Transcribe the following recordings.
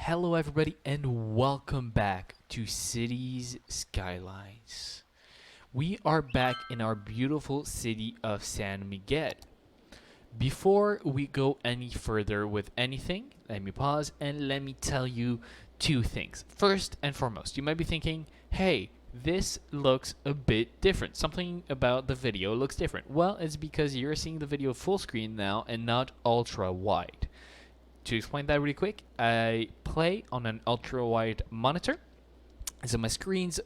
Hello, everybody, and welcome back to Cities Skylines. We are back in our beautiful city of San Miguel. Before we go any further with anything, let me pause and let me tell you two things. First and foremost, you might be thinking, hey, this looks a bit different. Something about the video looks different. Well, it's because you're seeing the video full screen now and not ultra wide. To explain that really quick, I play on an ultra wide monitor. So my streams,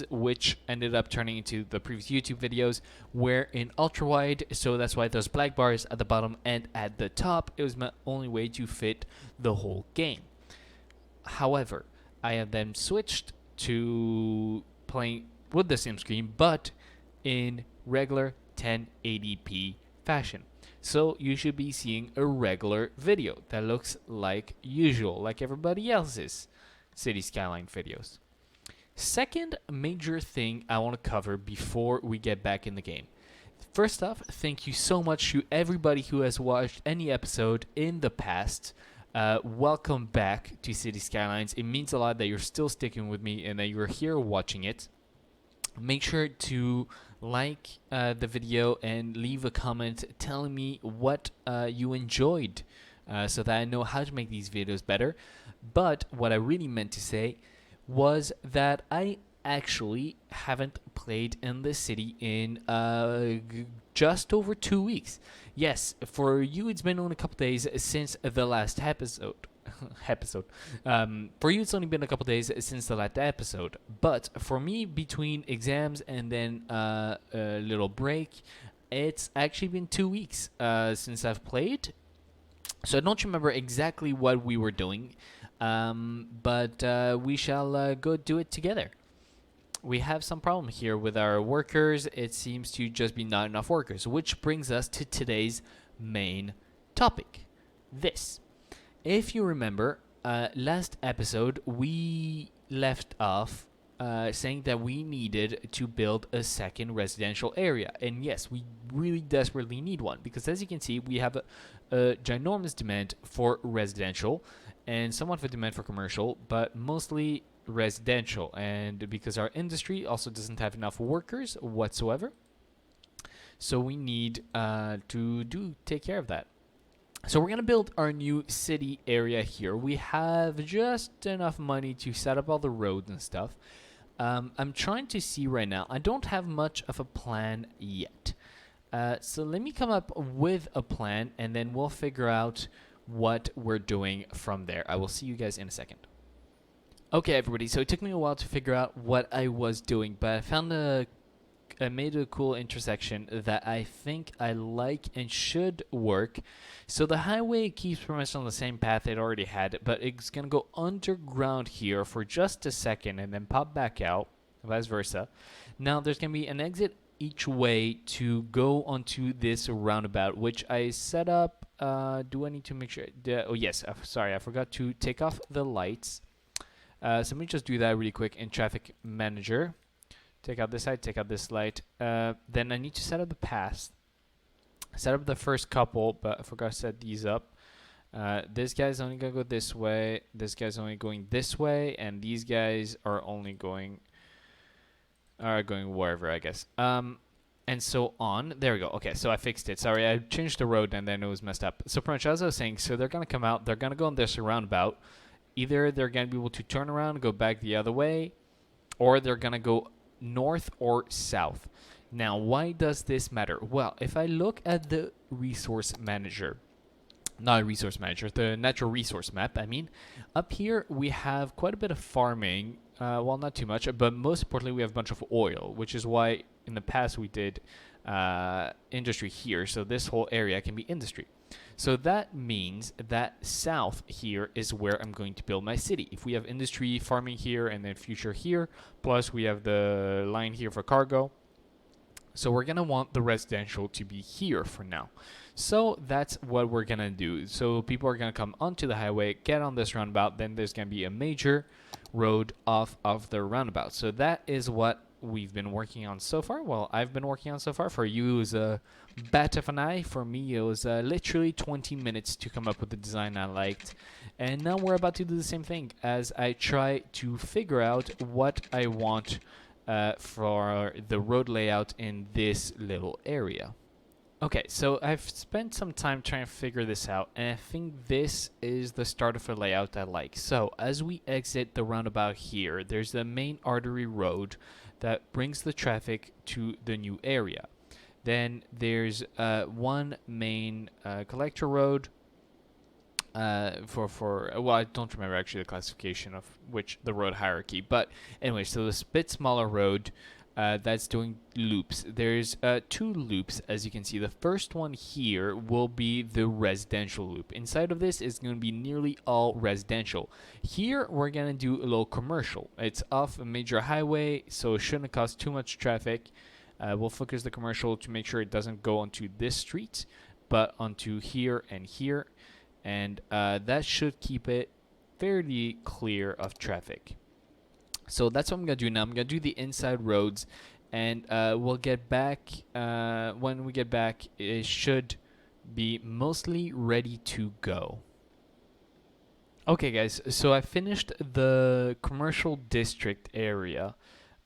which ended up turning into the previous YouTube videos, were in ultra wide. So that's why those black bars at the bottom and at the top, it was my only way to fit the whole game. However, I have then switched to playing with the same screen, but in regular 1080p fashion. So you should be seeing a regular video that looks like usual, like everybody else's City Skyline videos. Second major thing I want to cover before we get back in the game. First off, thank you so much to everybody who has watched any episode in the past. Welcome back to City Skylines. It means a lot that you're still sticking with me and that you're here watching it. Make sure to like the video and leave a comment telling me what you enjoyed so that I know how to make these videos better. But what I really meant to say was that I actually haven't played in this city in just over 2 weeks. Yes, for you it's been only a couple days since the last episode. For you it's only been a couple days since the last episode, but for me, between exams and then a little break, it's actually been 2 weeks since I've played. So I don't remember exactly what we were doing, but we shall go do it together. We have some problem here with our workers. It seems to just be not enough workers, which brings us to today's main topic. If you remember, last episode we left off saying that we needed to build a second residential area. And yes, we really desperately need one because, as you can see, we have a ginormous demand for residential and somewhat of a demand for commercial, but mostly residential. And because our industry also doesn't have enough workers whatsoever, so we need to take care of that. So we're going to build our new city area here. We have just enough money to set up all the roads and stuff. I'm trying to see right now. I don't have much of a plan yet. So let me come up with a plan and then we'll figure out what we're doing from there. I will see you guys in a second. Okay, everybody. So it took me a while to figure out what I was doing, but I made a cool intersection that I think I like and should work. So the highway keeps pretty much on the same path it already had, but it's going to go underground here for just a second and then pop back out, vice versa. Now there's going to be an exit each way to go onto this roundabout, which I set up. Do I need to make sure? Oh, yes. Sorry, I forgot to take off the lights. So let me just do that really quick in Traffic Manager. Take out this side, take out this light. Then I need to set up the paths. Set up the first couple, but I forgot to set these up. This guy's only going to go this way. This guy's only going this way. And these guys are only going wherever, I guess. And so on. There we go. Okay, so I fixed it. Sorry, I changed the road and then it was messed up. So pretty much as I was saying, so they're going to come out. They're going to go on this roundabout. Either they're going to be able to turn around and go back the other way, or they're going to go north or south. Now, why does this matter? Well, if I look at the resource manager, not a resource manager, the natural resource map, I mean, up here we have quite a bit of farming. Well, not too much, but most importantly, we have a bunch of oil, which is why in the past we did industry here. So this whole area can be industry. So that means that south here is where I'm going to build my city. If we have industry, farming here, and then future here, plus we have the line here for cargo. So we're going to want the residential to be here for now. So that's what we're going to do. So people are going to come onto the highway, get on this roundabout, then there's going to be a major road off of the roundabout. So that is what we've been working on so far. Well, I've been working on so far. For you, it was a bat of an eye. For me, it was literally 20 minutes to come up with the design I liked. And now we're about to do the same thing as I try to figure out what I want for the road layout in this little area. Okay, so I've spent some time trying to figure this out, and I think this is the start of a layout I like. So, as we exit the roundabout here, there's the main artery road that brings the traffic to the new area. Then there's one main collector road well, I don't remember actually the classification of which the road hierarchy, but anyway, so this bit smaller road that's doing loops. There's 2 loops, as you can see. The first one here will be the residential loop. Inside of this is going to be nearly all residential. Here we're going to do a little commercial. It's off a major highway, so it shouldn't cause too much traffic. We'll focus the commercial to make sure it doesn't go onto this street, but onto here and here, and that should keep it fairly clear of traffic. So that's what I'm going to do now. I'm going to do the inside roads, and we'll get back. When we get back, it should be mostly ready to go. Okay, guys, so I finished the commercial district area.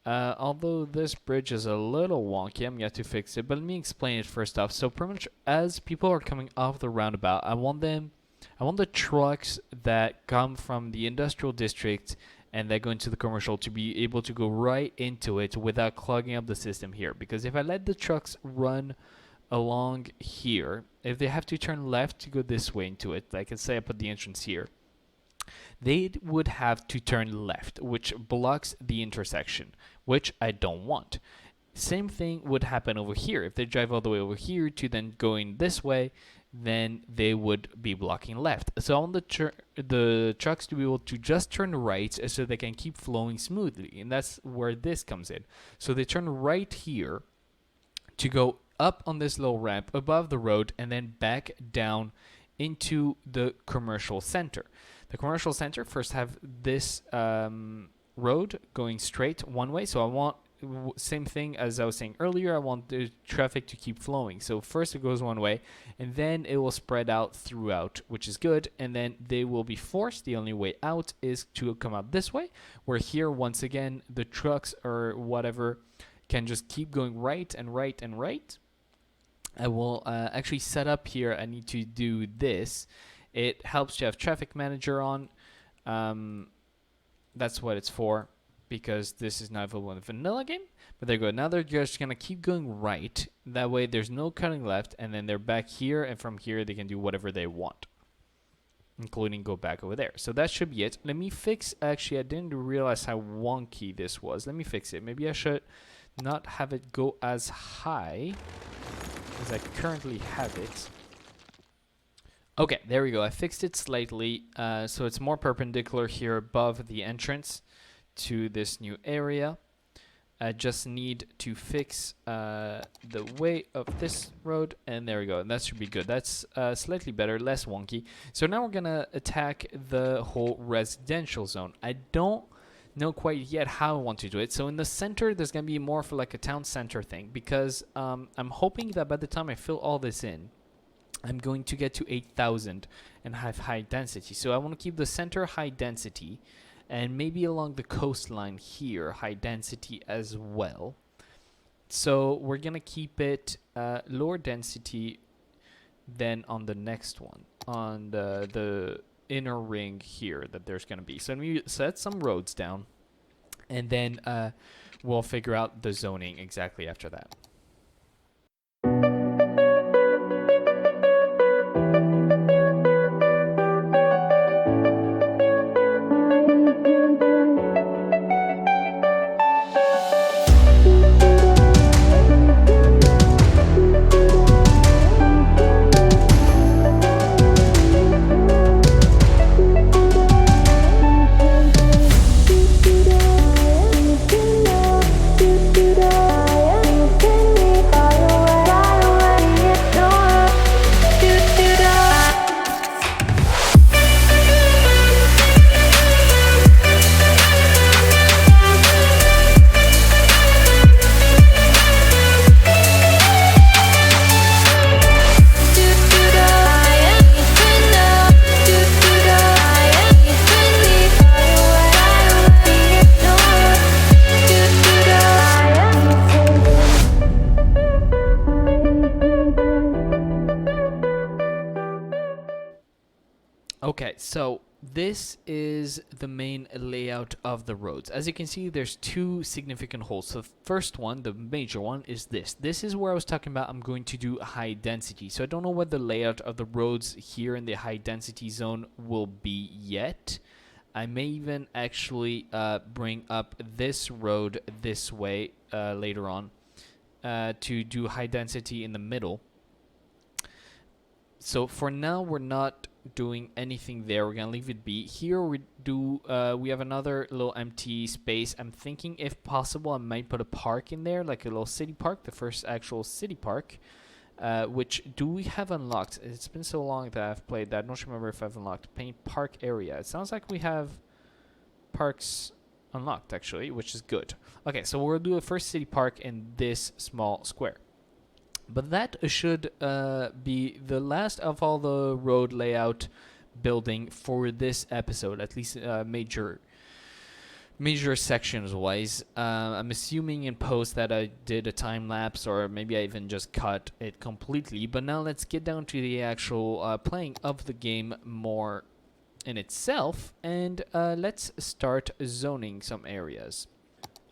Although this bridge is a little wonky, I'm going to have to fix it, but let me explain it first off. So pretty much as people are coming off the roundabout, I want the trucks that come from the industrial district and that go into the commercial to be able to go right into it without clogging up the system here. Because if I let the trucks run along here, if they have to turn left to go this way into it, like let's say I put the entrance here, they would have to turn left, which blocks the intersection, which I don't want. Same thing would happen over here. If they drive all the way over here to then going this way, then they would be blocking left. So I want the trucks to be able to just turn right so they can keep flowing smoothly. And that's where this comes in. So they turn right here to go up on this little ramp above the road and then back down into the commercial center. The commercial center first have this road going straight one way. So I want same thing as I was saying earlier, I want the traffic to keep flowing. So first it goes one way, and then it will spread out throughout, which is good. And then they will be forced. The only way out is to come out this way, where here, once again, the trucks or whatever can just keep going right and right and right. I will actually set up here. I need to do this. It helps to have traffic manager on. That's what it's for, because this is not available in the vanilla game. But there you go. Now they're just going to keep going right. That way there's no cutting left, and then they're back here, and from here they can do whatever they want, including go back over there. So that should be it. Let me fix, actually I didn't realize how wonky this was. Let me fix it. Maybe I should not have it go as high as I currently have it. Okay, there we go. I fixed it slightly, so it's more perpendicular here above the entrance to this new area. I just need to fix the way of this road, and there we go. And that should be good. That's slightly better, less wonky. So now we're gonna attack the whole residential zone. I don't know quite yet how I want to do it. So in the center, there's gonna be more for like a town center thing, because I'm hoping that by the time I fill all this in, I'm going to get to 8,000 and have high density. So I want to keep the center high density, and maybe along the coastline here high density as well. So we're gonna keep it lower density than on the next one, on the inner ring here that there's gonna be. So let me set some roads down, and then we'll figure out the zoning exactly after that. so this is the main layout of the roads. As you can see, there's two significant holes. So the first one, the major one, is this. This is where I was talking about I'm going to do high density. So I don't know what the layout of the roads here in the high density zone will be yet. I may even actually bring up this road this way later on to do high density in the middle. So for now, we're not doing anything there. We're gonna leave it be. Here we have another little empty space. I'm thinking if possible I might put a park in there, like a little city park, the first actual city park, which do we have unlocked? It's been so long that I've played that I don't remember if I've unlocked paint park area. It sounds like we have parks unlocked actually, which is good. Okay, so we'll do a first city park in this small square. But that should be the last of all the road layout building for this episode, at least major sections wise. I'm assuming in post that I did a time lapse, or maybe I even just cut it completely. But now let's get down to the actual playing of the game more in itself, and let's start zoning some areas.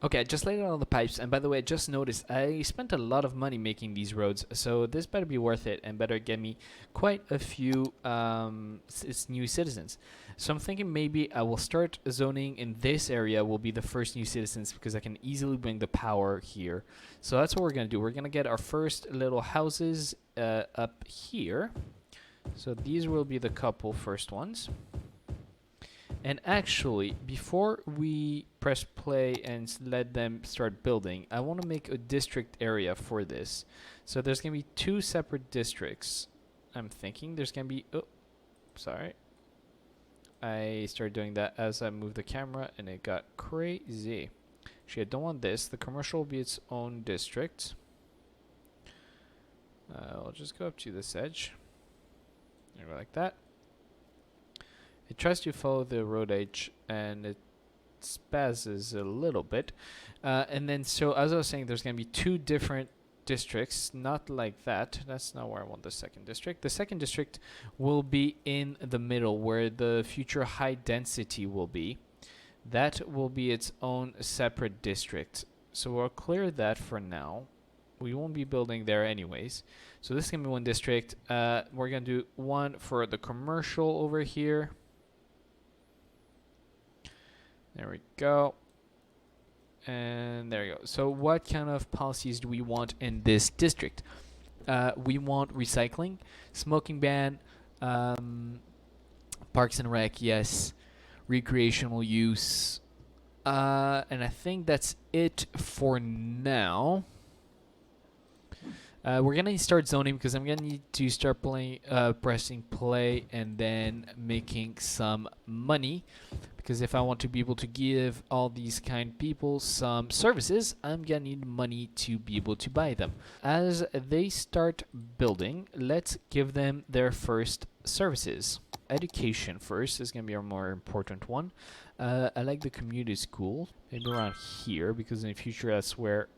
Okay, I just laid out all the pipes, and by the way, I just noticed I spent a lot of money making these roads, so this better be worth it and better get me quite a few new citizens. So I'm thinking maybe I will start zoning in this area will be the first new citizens, because I can easily bring the power here. So that's what we're going to do. We're going to get our first little houses up here. So these will be the couple first ones. And actually, before we press play and let them start building, I want to make a district area for this. So there's going to be two separate districts. I'm thinking there's going to be... Oh, sorry. I started doing that as I moved the camera, and it got crazy. Actually, I don't want this. The commercial will be its own district. I'll just go up to this edge. There we go, like that. It tries to follow the road edge, and it spazzes a little bit. And then, so as I was saying, there's going to be two different districts, not like that. That's not where I want the second district. The second district will be in the middle, where the future high density will be. That will be its own separate district. So we'll clear that for now. We won't be building there anyways. So this is going to be one district. We're going to do one for the commercial over here. There we go. And there you go. So what kind of policies do we want in this district? We want recycling, smoking ban, parks and rec, yes, recreational use. And I think that's it for now. We're gonna start zoning because I'm gonna need to start pressing play and then making some money. Because if I want to be able to give all these kind people some services, I'm gonna need money to be able to buy them. As they start building, let's give them their first services. Education first is gonna be our more important one. I like the community school, maybe around here, because in the future that's where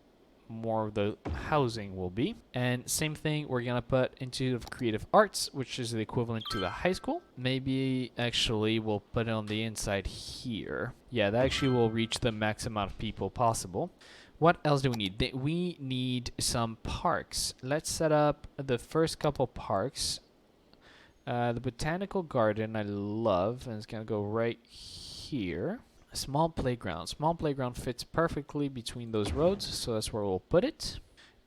more of the housing will be. And same thing we're gonna put into the creative arts, which is the equivalent to the high school. Maybe actually we'll put it on the inside here. Yeah, that actually will reach the max amount of people possible. What else do we need? We need some parks. Let's set up the first couple parks. The botanical garden I love, and it's gonna go right here. Small playground. Small playground fits perfectly between those roads, so that's where we'll put it.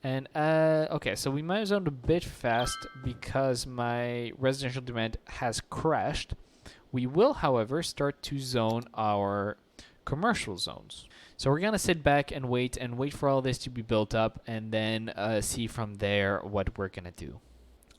And okay, so we might have zoned a bit fast because my residential demand has crashed. We will, however, start to zone our commercial zones. So we're gonna sit back and wait for all this to be built up, and then see from there what we're gonna do.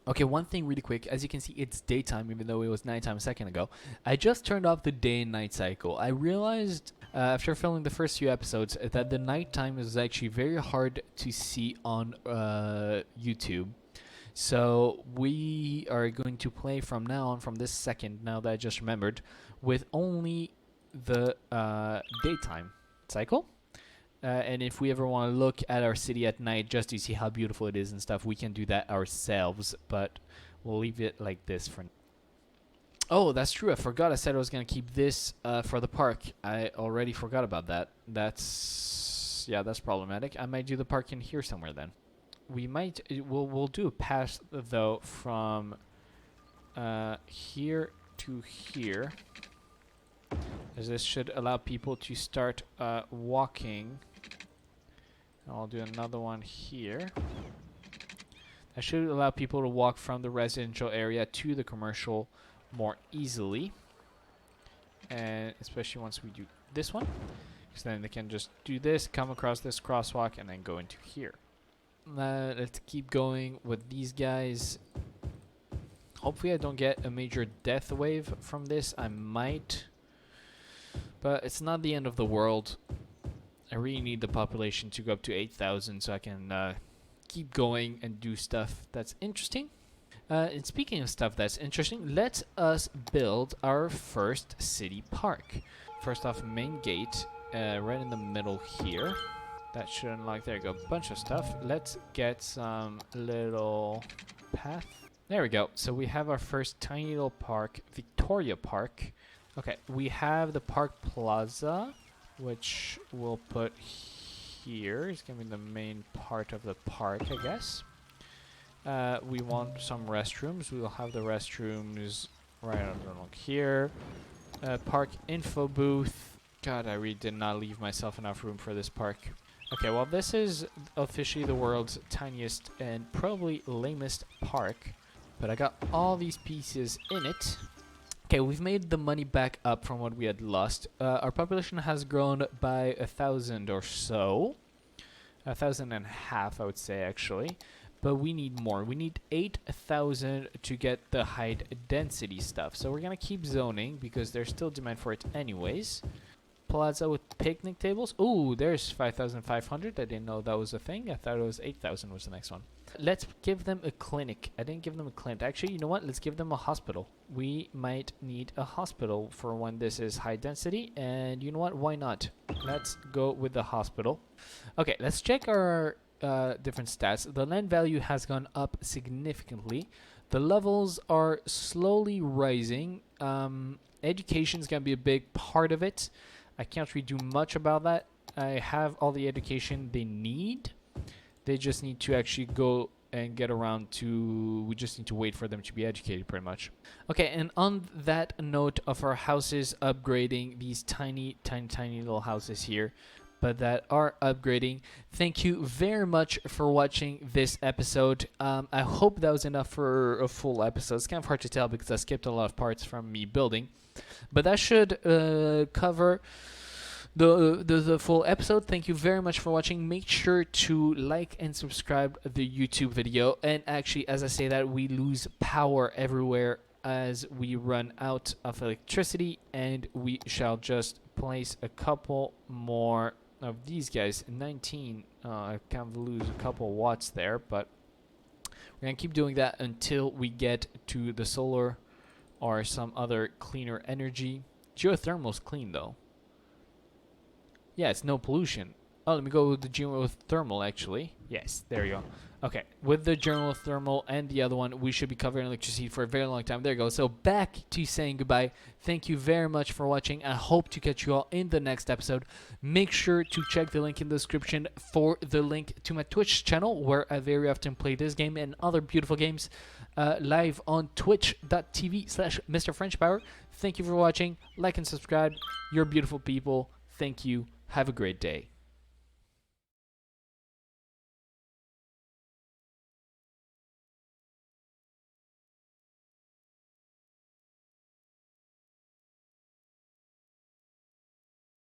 Okay, one thing really quick. As you can see, it's daytime, even though it was nighttime a second ago. I just turned off the day and night cycle. I realized after filming the first few episodes that the nighttime is actually very hard to see on YouTube. So we are going to play from now on, from this second, now that I just remembered, with only the daytime cycle. And if we ever want to look at our city at night just to see how beautiful it is and stuff, we can do that ourselves, but we'll leave it like this for now. Oh, that's true. I forgot. I said I was gonna keep this for the park. I already forgot about that. That's problematic. I might do the park in here somewhere then. We'll do a pass though from here to here, as this should allow people to start walking. I'll do another one here. That should allow people to walk from the residential area to the commercial more easily, and especially once we do this one, because then they can just do this, come across this crosswalk, and then go into here. Let's keep going with these guys. Hopefully I don't get a major death wave from this. I might, but it's not the end of the world. I really need the population to go up to 8,000 so I can keep going and do stuff that's interesting. And speaking of stuff that's interesting, let us build our first city park. First off, main gate, right in the middle here. That should unlock, there you go, bunch of stuff. Let's get some little path. There we go. So we have our first tiny little park, Victoria Park. Okay, we have the Park Plaza, which we'll put here. It's gonna be the main part of the park, I guess. We want some restrooms. We will have the restrooms right along here. Park info booth. God, I really did not leave myself enough room for this park. Okay, well, this is officially the world's tiniest and probably lamest park, but I got all these pieces in it. Okay, we've made the money back up from what we had lost. Our population has grown by 1,000 or so. 1,500, I would say, actually. But we need more. We need 8,000 to get the high density stuff. So we're going to keep zoning because there's still demand for it anyways. Plaza with picnic tables. Ooh, there's 5,500. I didn't know that was a thing. I thought it was 8,000 was the next one. Let's give them a clinic. I didn't give them a clinic. Actually, you know what? Let's give them a hospital. We might need a hospital for when this is high density. And you know what? Why not? Let's go with the hospital. Okay, let's check our different stats. The land value has gone up significantly. The levels are slowly rising. Education is going to be a big part of it. I can't really do much about that. I have all the education they need. They just need to actually go and get around to... We just need to wait for them to be educated, pretty much. Okay, and on that note of our houses upgrading, these tiny little houses here, but that are upgrading. Thank you very much for watching this episode. I hope that was enough for a full episode. It's kind of hard to tell because I skipped a lot of parts from me building, but that should cover the full episode. Thank you very much for watching. Make sure to like and subscribe the YouTube video. And actually, as I say that, we lose power everywhere as we run out of electricity, and we shall just place a couple more of these guys. 19. I kind of lose a couple watts there, but we're gonna keep doing that until we get to the solar or some other cleaner energy. Geothermal's clean though. Yeah, it's no pollution. Oh, let me go with the geothermal actually. Yes, there you go. Okay, with the geothermal and the other one, we should be covering electricity for a very long time. There you go. So back to saying goodbye. Thank you very much for watching. I hope to catch you all in the next episode. Make sure to check the link in the description for the link to my Twitch channel, where I very often play this game and other beautiful games live on twitch.tv/MrFrenchPower. Thank you for watching. Like and subscribe. You're beautiful people. Thank you. Have a great day.